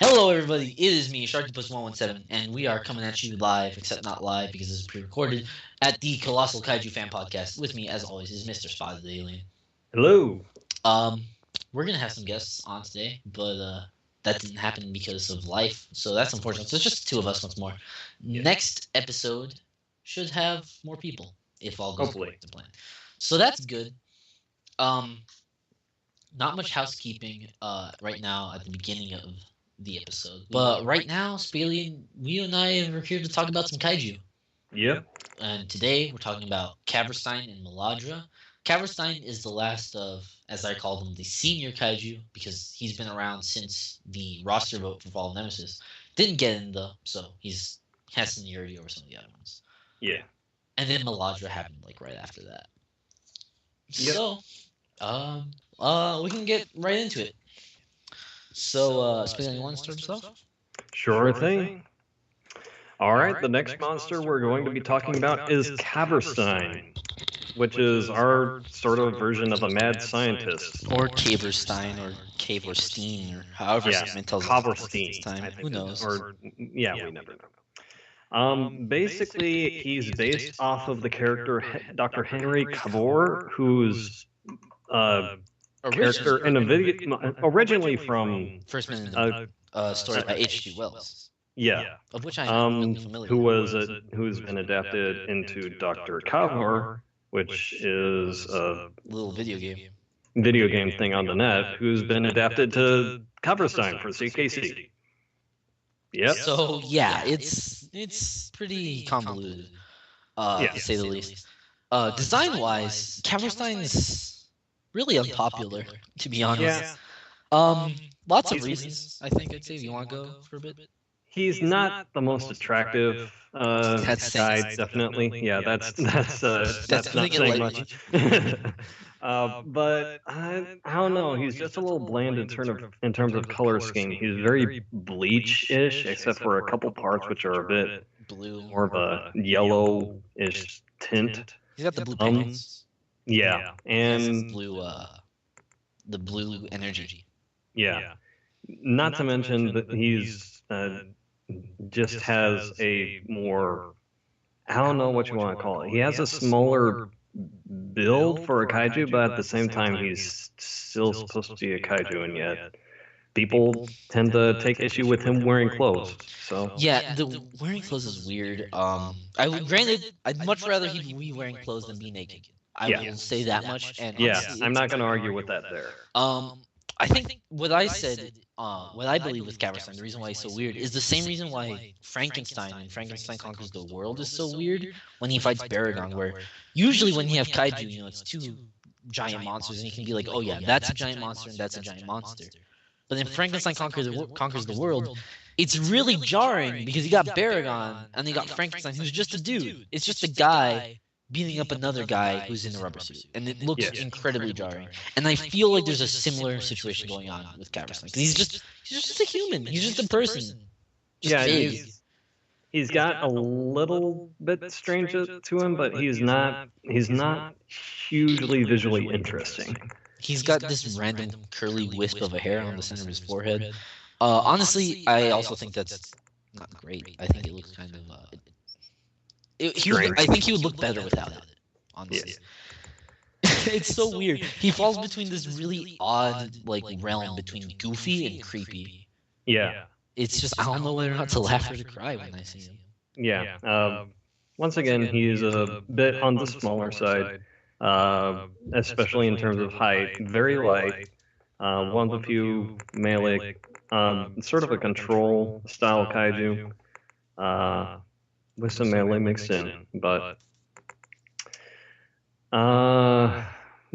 Hello, everybody. It is me, Sharktopus117, and we are coming at you live, except not live because this is pre-recorded, at the Colossal Kaiju Fan Podcast. With me, as always, is Mr. Spotted the Alien. Hello. We're gonna have some guests on today, but that didn't happen because of life, so that's unfortunate. So it's just the two of us once more. Yeah. Next episode should have more people if all goes according to plan. So that's good. Not much housekeeping right now at the beginning of the episode, but right now, Spaaaaaaaaace, we and I are here to talk about some kaiju. Yep. And today we're talking about Caverstein and Maladra. Caverstein is the last of, as I call them, the senior kaiju because he's been around since the roster vote for Fall of Nemesis. Didn't get in though, so has seniority over some of the other ones. Yeah. And then Maladra happened like right after that. Yep. So, we can get right into it. So, Spaaaaaaaaace, you want to start us off? Sure thing. All right, the next monster we're going to be talking about is Caverstein, which is our sort of version of a mad scientist. Or Caverstein, or Caverstein, or however someone tells us this time. Who knows? We never know. Basically, he's based off of the character Dr. Henry Cavor, who's character in a video originally from First Man in the story by H.G. Wells. Yeah, of which I am really familiar. Who's been adapted into Dr. Cavor, which is a little video game thing on the net, who's been adapted to Caverstein for CKC. Yep. So yeah, it's pretty convoluted, to say the least. Design-wise, Caverstein is really unpopular, to be honest. Yeah. Lots of reasons, I think I'd say, if you want to go for a bit. He's not the most attractive guy, definitely. Yeah, that's not saying much. But I don't know. He's just a little bland in terms of color scheme. He's very bleach-ish, except for a couple parts which are a bit blue, more of a yellow-ish tint. He's got the blue pigments. Yeah, and the blue energy. Yeah. Not to mention that he's just has a more, I don't know what you want to call it. He has a smaller build for a kaiju, but at the same time, he's still supposed to be a kaiju, and yet people tend to take issue with him wearing clothes. So yeah, the wearing clothes is weird. Granted, I'd much rather he be wearing clothes than be naked. I will say that much. And honestly, I'm not going to argue with that there. I think what I said, what I believe with Caverstein, the reason why he's so weird, is the same reason why Frankenstein and Frankenstein Conquers the World is so weird when he fights Baragon, where usually when you have kaiju, it's two giant monsters, and you can be like, oh yeah, that's a giant monster and that's a giant monster. But then Frankenstein Conquers the World, it's really jarring because you got Baragon and you got Frankenstein, who's just a dude. It's just a guy beating up another guy who's in a rubber suit, and it looks incredibly jarring. And I feel like there's a similar situation going on with Caverstein, because he's just a human. He's just a person. He's got a little bit strange to him, but he's not hugely visually interesting. He's got this random curly wisp of a hair on the center of his forehead. Honestly, I also think that's not great. I think it looks kind of I think he would look better without it, honestly. Yeah. It's so weird. He falls between this really odd realm between goofy and creepy. Yeah. It's just, I don't know whether or not to laugh or to cry when I see him. Yeah. Once again, he's a bit on the smaller side, especially in terms of height. Very light. One of the few melee, sort of a control style kaiju. With some melee mixed in, but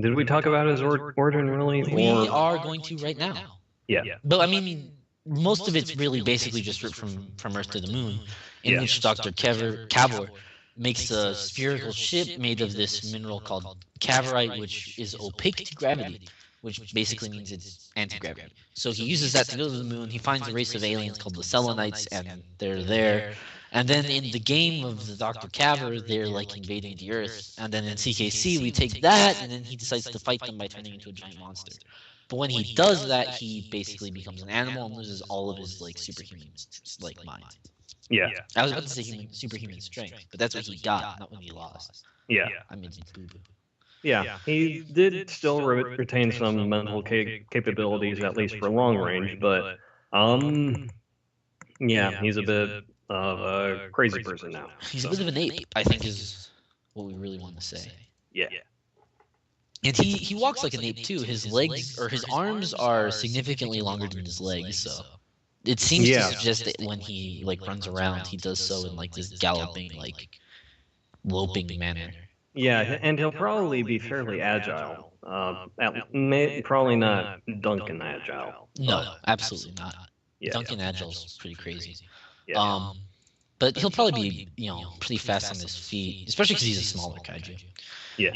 did we talk about his origin really? We are going to right now. Yeah. But I mean, most of it's really basically just ripped from Earth to the Moon, in which Dr. Cavor makes a spherical ship made of this mineral called cavorite, which is opaque to gravity, which basically means it's anti-gravity. So he uses that to go to the moon. He finds a race of aliens called the Selenites, and they're there. And then in the game of the Dr. Cavor, they're invading the Earth. And then in CKC, we take that, and then he decides to fight them by turning into a giant monster. But when he does that, he basically becomes an animal and loses all of his like superhuman like mind. Yeah. I was about to say superhuman strength, but that's what he got, not when he lost. Yeah. I made some boo boo. Yeah, he did still retain some mental capabilities, at least for long range, but yeah, he's a bit of a crazy person now. He's a bit of an ape, I think, is what we really want to say. Yeah. And he walks like an ape too. His legs or his arms are significantly longer than his legs, so it seems to suggest that when he like runs around, he does so in like this galloping, like loping manner. Yeah, and he'll probably be fairly agile. Probably not Duncan agile. No, absolutely not. Yeah. Duncan agile's pretty crazy. Yeah. But he'll probably be, pretty fast on his feet, especially because he's a smaller kaiju. Yeah.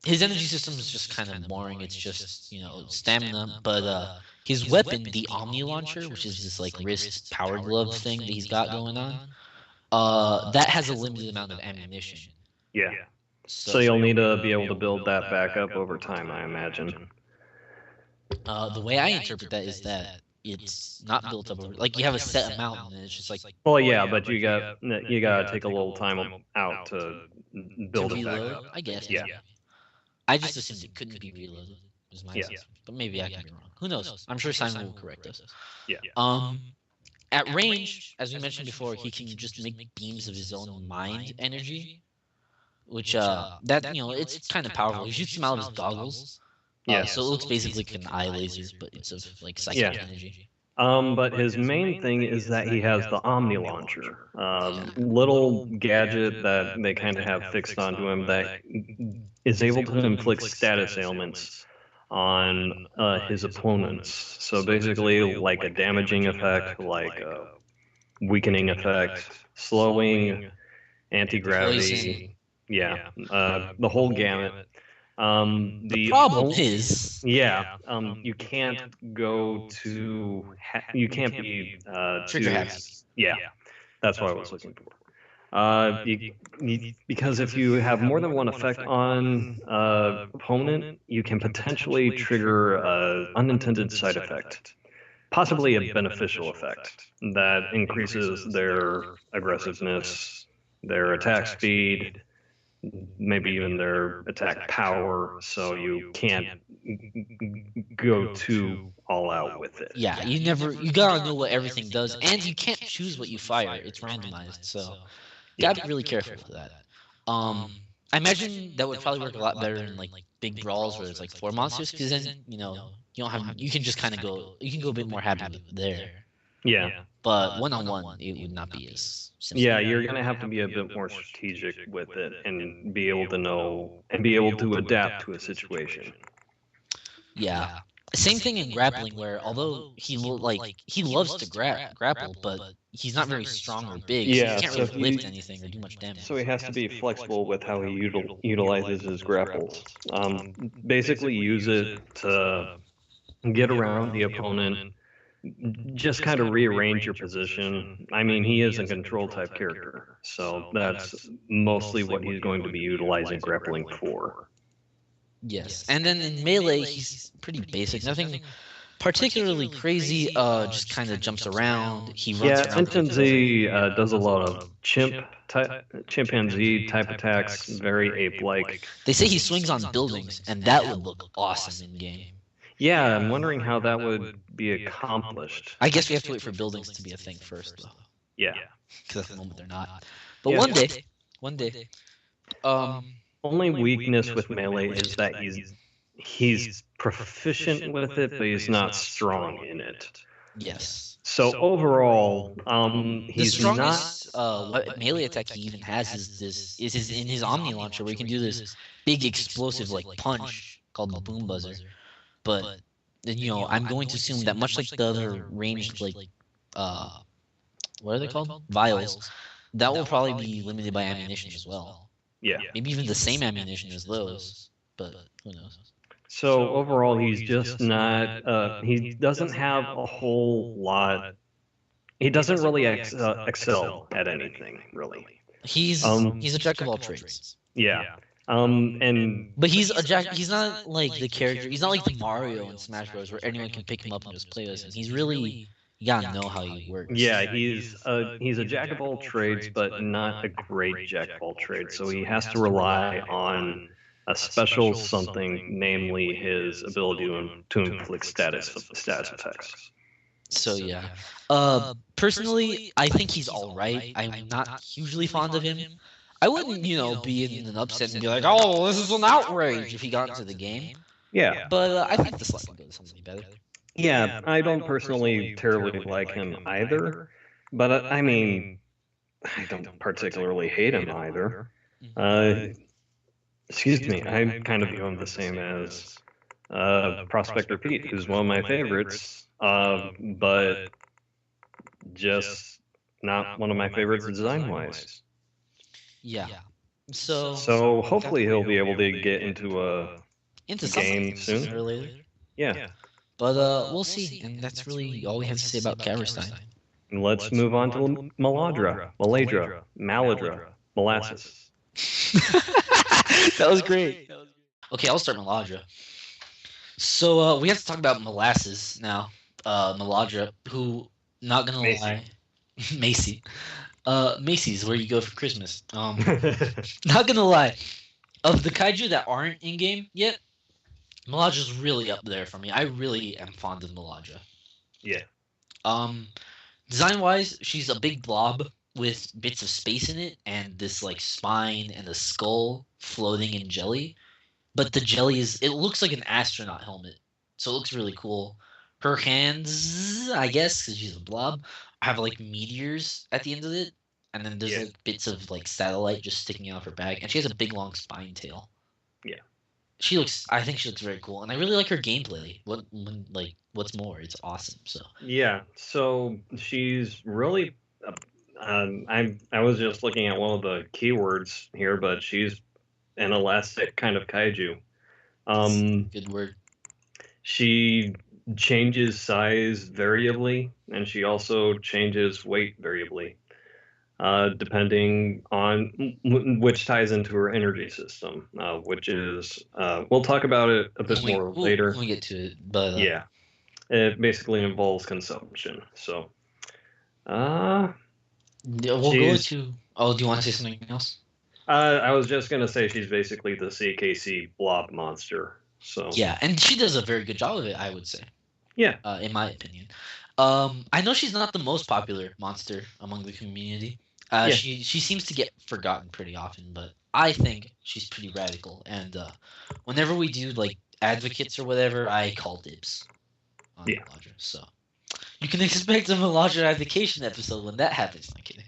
His energy system is just kind of boring. It's just, stamina. But his weapon, the Omni Launcher, which is this like wrist power glove thing that he's got going on, that has a limited amount of ammunition. Yeah. So you'll need to be able to build that back up over time, I imagine. The way I interpret that is that it's not built up over, like you have a set amount and it's just like. Well, yeah, but you got to take a little time out to build it back up. I guess. Yeah. I just assumed it couldn't be reloaded. Was my assumption. But maybe I can be wrong. Who knows? I'm sure Simon will correct us. Yeah. At range, as we mentioned before, he can just make beams of his own mind energy. Which it's kind of powerful. He shoots them out of his goggles. Yeah. So it looks basically like an eye laser, but it's of like psychic energy. But his main thing is that he has the Omni Launcher, little gadget that they kind of have fixed onto him that is able to inflict status ailments on his opponents. So basically, like a damaging effect, like a weakening effect, slowing, anti-gravity. Yeah, the whole gamut. The problem is, you can't go to, you can't be trigger happy. Yeah, that's what I was looking for. Because if you have more than one effect on opponent, you can potentially trigger an unintended side effect, possibly a beneficial effect that increases their aggressiveness, their attack speed, maybe even their attack power, so you can't go too all out with it. Yeah, you gotta know what everything does, and you can't choose what you fire. It's randomized, so you gotta be really careful with that. I imagine that would probably work a lot better in like big brawls where there's like 4 monsters, because then you don't have, you can just kind of go, you can go a bit more happy there. Yeah. But one-on-one, it would not be as simple. Yeah, you're going to have to be a bit more strategic with it and be able to know and be able to adapt to a situation. Yeah. Same thing in grappling, where although he loves to grapple, but he's not very strong or big, so he can't really lift anything or do much damage. So he has to be flexible with how he utilizes his grapples. Basically use it to get around the opponent, just kind of rearrange your position. I mean, he is a control type character, so that's mostly what he's going to be utilizing grappling for. Yes, and then in melee, he's pretty basic. Nothing particularly crazy. Just kind of jumps around. He runs around. Chimpanzee does a lot of chimpanzee type attacks, very ape-like. They say he swings on buildings, and that would look awesome in game. Yeah, I'm wondering how that would be accomplished. I guess we have to wait for buildings to be a thing first, though. Yeah. Because at the moment they're not. But one day. Only weakness with melee is that he's proficient with it, but he's not strong in it. Yes. So overall, he's the strongest melee attack he even has is in his Omni Launcher, where he can do this big explosive like punch called the Boom Buzzer. But I'm going to assume that much like the other ranged what are they called? Vials. That will probably be limited by ammunition as well. Yeah. Maybe even the same ammunition as those, but who knows? So overall, he's just not. He doesn't have a whole lot. He doesn't really excel at anything, really. He's a jack of all trades. Yeah. And But he's he's not like the character. He's not like the Mario in Smash Bros. Where anyone can pick him up and just play with him. He's really you gotta know how he works. yeah, he's a jack of all trades, but not a great jack of all trades. So he has to rely on a special something, namely his ability to inflict status effects. So yeah. Personally, I think he's all right. I'm not hugely fond of him. I wouldn't, be in an upset and be like, "Oh, this is an outrage" if he got into the game. Yeah, But I think the slot can go to somebody better. yeah. I don't personally terribly like him either, but I mean, I don't particularly hate him either. Excuse me, I kind of view him the same as Prospector Pete, who's one of my favorites, but just not one of my favorites design-wise. Yeah. So So hopefully he'll be able to get into a into game something soon. sooner or later. Yeah. But we'll see. And that's really all we have to say about Kaverstein. And let's move on to Maladra, Molasses. That was great. Okay, I'll start Maladra. So we have to talk about Molasses now. Maladra, who, not gonna lie, Macy. Macy's where you go for Christmas. Not gonna lie, of the kaiju that aren't in game yet, Maladra's really up there for me. I really am fond of Maladra. Yeah. Design wise, she's a big blob with bits of space in it and this like spine and a skull floating in jelly. But the jelly it looks like an astronaut helmet. So it looks really cool. Her hands, I guess, because she's a blob, have like meteors at the end of it. And then there's like bits of like satellite just sticking out of her back. And she has a big long spine tail. Yeah. I think she looks very cool. And I really like her gameplay. What's more, it's awesome. So yeah, so she's really I was just looking at one of the keywords here, but she's an elastic kind of kaiju. Good word. She changes size variably, and she also changes weight variably, depending on which ties into her energy system, which is we'll talk about it a bit more later. When we get to it, but yeah, it basically involves consumption. So, we'll go to. Oh, do you want to say something else? I was just gonna say she's basically the CKC blob monster. So yeah, and she does a very good job of it, I would say. Yeah. In my opinion, I know she's not the most popular monster among the community. She seems to get forgotten pretty often, but I think she's pretty radical. And whenever we do like advocates or whatever, I call dibs on Maladra. So you can expect a Maladra advocation episode when that happens. I'm kidding.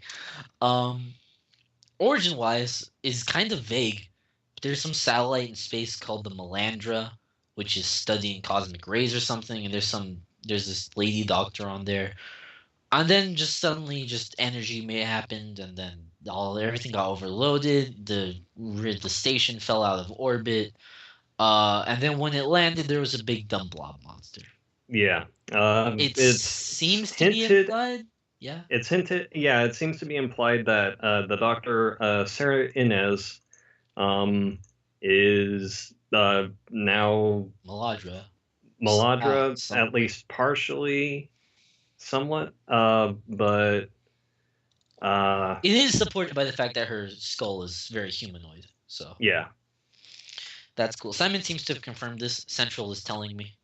Origin-wise is kind of vague. There's some satellite in space called the Melandra, which is studying cosmic rays or something, and there's this lady doctor on there. And then just suddenly energy may happened, and then everything got overloaded. The station fell out of orbit. And then when it landed, there was a big dumb blob monster. Yeah. It seems to be implied. Yeah. It's hinted. Yeah, it seems to be implied that the doctor, Sarah Inez, is now Maladra, at least partially, somewhat, but it is supported by the fact that her skull is very humanoid. So yeah, that's cool. Simon seems to have confirmed this. Central is telling me.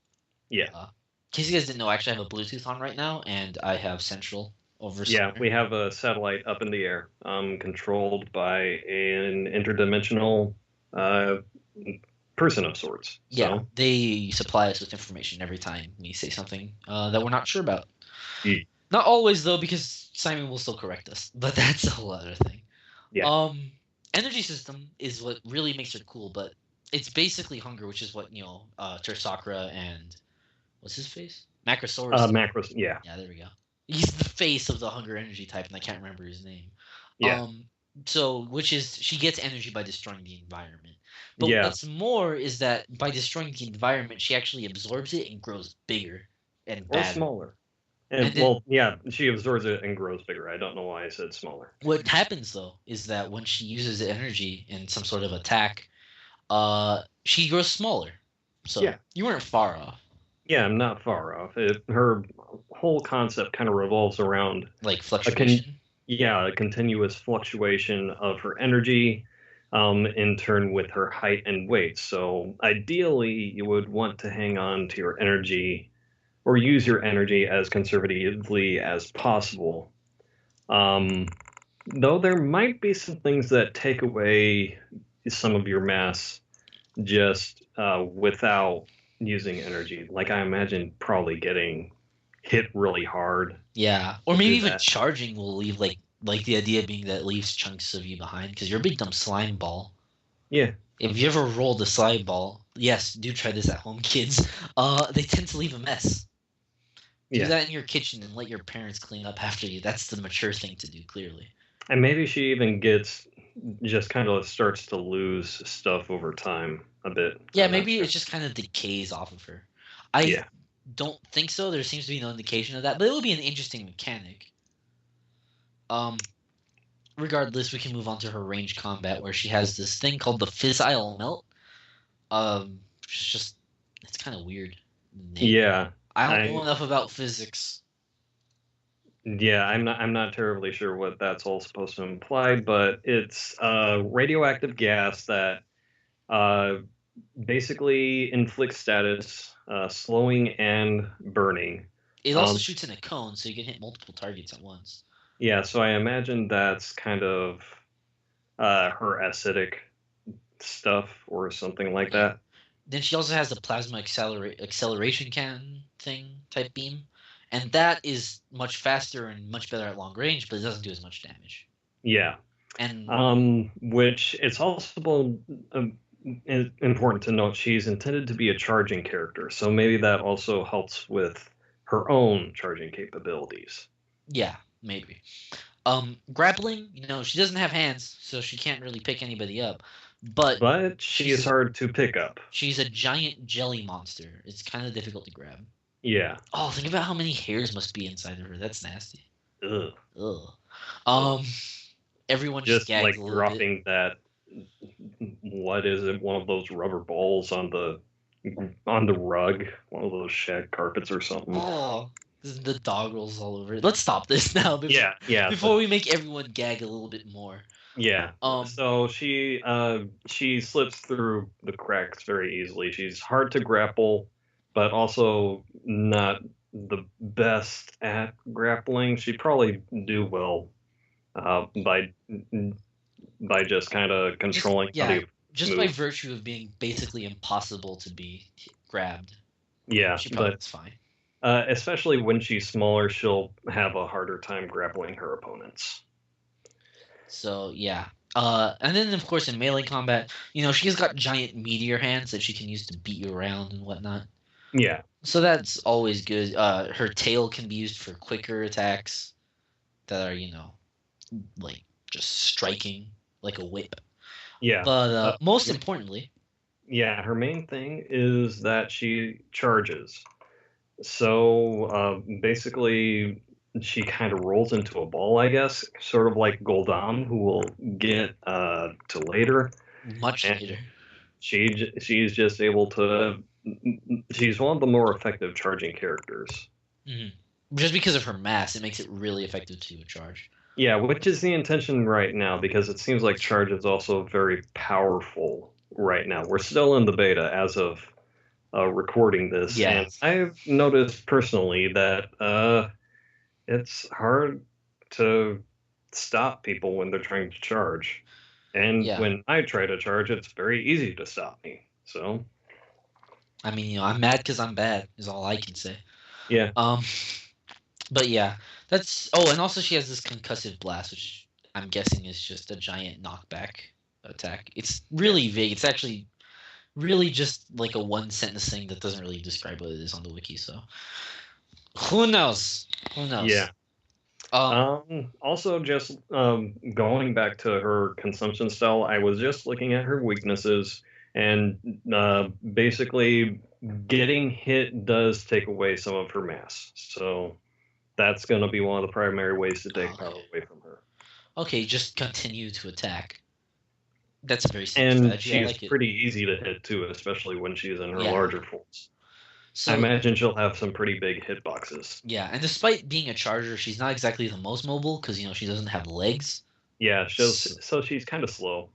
Yeah. In case you guys didn't know, I actually have a Bluetooth on right now, and I have Central over. Yeah, we have a satellite up in the air, controlled by an interdimensional person of sorts. Yeah, so. They supply us with information every time we say something that we're not sure about. Yeah. Not always, though, because Simon will still correct us, but that's a whole other thing. Yeah. Energy system is what really makes her cool, but it's basically hunger, which is what, Tersakra and what's his face? Macrosaurus. Yeah. Yeah, there we go. He's the face of the hunger energy type, and I can't remember his name. Yeah. Which is she gets energy by destroying the environment. But what's more is that by destroying the environment, she actually absorbs it and grows bigger and or smaller. And she absorbs it and grows bigger. I don't know why I said smaller. What happens though is that when she uses the energy in some sort of attack, she grows smaller. So Yeah. you weren't far off. Yeah, I'm not far off. Her whole concept kind of revolves around Like fluctuation. a continuous fluctuation of her energy, in turn with her height and weight. So ideally, you would want to hang on to your energy or use your energy as conservatively as possible. Um, though there might be some things that take away some of your mass just without using energy. Like I imagine probably getting hit really hard. Yeah. Or To maybe do even that. charging will leave like the idea being that it leaves chunks of you behind because you're a big dumb slime ball. Yeah. If you ever rolled a slime ball, yes, do try this at home, kids. They tend to leave a mess. Do Yeah. that in your kitchen and let your parents clean up after you. That's the mature thing to do, clearly. And maybe she even just kind of starts to lose stuff over time a bit. Yeah, I'm not maybe sure. it just kind of decays off of her. I Yeah. don't think so. There seems to be no indication of that, but it would be an interesting mechanic. Regardless, we can move on to her range combat where she has this thing called the Fissile Melt. It's just it's kind of weird name. Yeah. I don't know enough about physics. Yeah, I'm not terribly sure what that's all supposed to imply, but it's a radioactive gas that uh, basically inflicts status, slowing and burning. It also shoots in a cone, so you can hit multiple targets at once. Yeah, so I imagine that's kind of her acidic stuff or something like that. Then she also has the plasma acceleration cannon thing type beam, and that is much faster and much better at long range, but it doesn't do as much damage. Yeah. And Which it's also important to note she's intended to be a charging character, so maybe that also helps with her own charging capabilities. yeah, maybe. Grappling, she doesn't have hands, so she can't really pick anybody up. But she is hard to pick up. She's a giant jelly monster. It's kind of difficult to grab. Yeah. Oh, think about how many hairs must be inside of her. That's nasty. Ugh. Ugh. Everyone just gags like a dropping bit. that. What is it? One of those rubber balls on the rug, one of those shag carpets or something. Oh, the dog rolls all over it. Let's stop this now. Before we make everyone gag a little bit more. Yeah. So she slips through the cracks very easily. She's hard to grapple, but also not the best at grappling. She'd probably do well by just kind of controlling. Just by virtue of being basically impossible to be grabbed. Yeah, she probably is fine. Especially when she's smaller, she'll have a harder time grappling her opponents. So yeah. And then of course in melee combat, she's got giant meteor hands that she can use to beat you around and whatnot. Yeah. So that's always good. Her tail can be used for quicker attacks that are, like just striking like a whip. Yeah. But most importantly, yeah, her main thing is that she charges. So basically, she kind of rolls into a ball, I guess, sort of like Goldam, who will get to later. Much later. She's just able to. She's one of the more effective charging characters. Mm-hmm. Just because of her mass, it makes it really effective to charge. Yeah, which is the intention right now, because it seems like charge is also very powerful right now. We're still in the beta as of recording this, and I've noticed personally that it's hard to stop people when they're trying to charge. And when I try to charge, it's very easy to stop me. So, I mean, I'm mad because I'm bad, is all I can say. Yeah. But yeah, that's. Oh, and also she has this concussive blast, which I'm guessing is just a giant knockback attack. It's really vague. It's actually really just like a one sentence thing that doesn't really describe what it is on the wiki. So who knows? Yeah. Also, just going back to her consumption style, I was just looking at her weaknesses, and basically getting hit does take away some of her mass. So that's going to be one of the primary ways to take power away from her. Okay, just continue to attack. That's a very simple And strategy. I she's like it. pretty easy to hit too, especially when she's in her Yeah. larger forms. I So imagine she'll have some pretty big hitboxes. yeah, and despite being a charger, she's not exactly the most mobile because she doesn't have legs. Yeah, S- so she's kind of slow.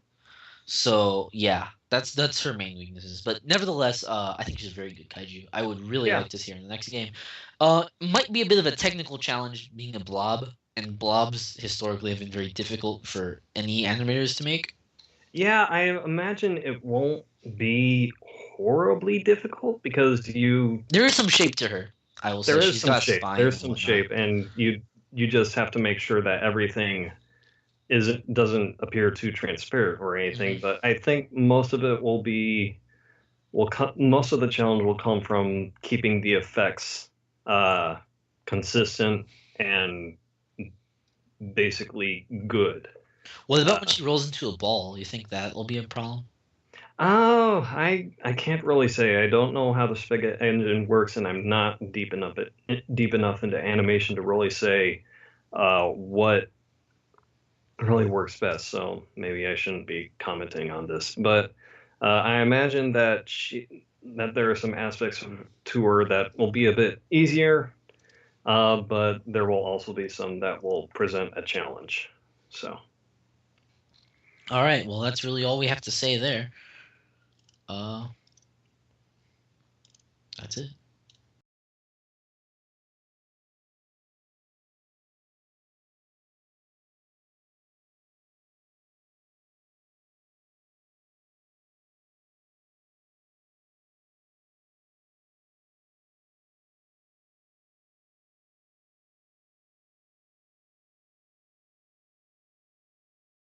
So yeah, that's her main weaknesses. But nevertheless, I think she's a very good kaiju. I would really Yeah. like to see her in the next game. Might be a bit of a technical challenge being a blob, and blobs historically have been very difficult for any animators to make. Yeah, I imagine it won't be horribly difficult because There is some shape to her. I will say there is she's some got a shape. spine There's and some whatnot. shape, and you just have to make sure that everything doesn't appear too transparent or anything. Mhm. But I think most of it most of the challenge will come from keeping the effects consistent and basically good. What about when Uh, she rolls into a ball? You think that will be a problem? oh, I can't really say. I don't know how the Spigot engine works, and I'm not deep enough into animation to really say what really works best. So maybe I shouldn't be commenting on this. But I imagine that there are some aspects to her that will be a bit easier, but there will also be some that will present a challenge. So All right. Well, that's really all we have to say there. Uh, that's it.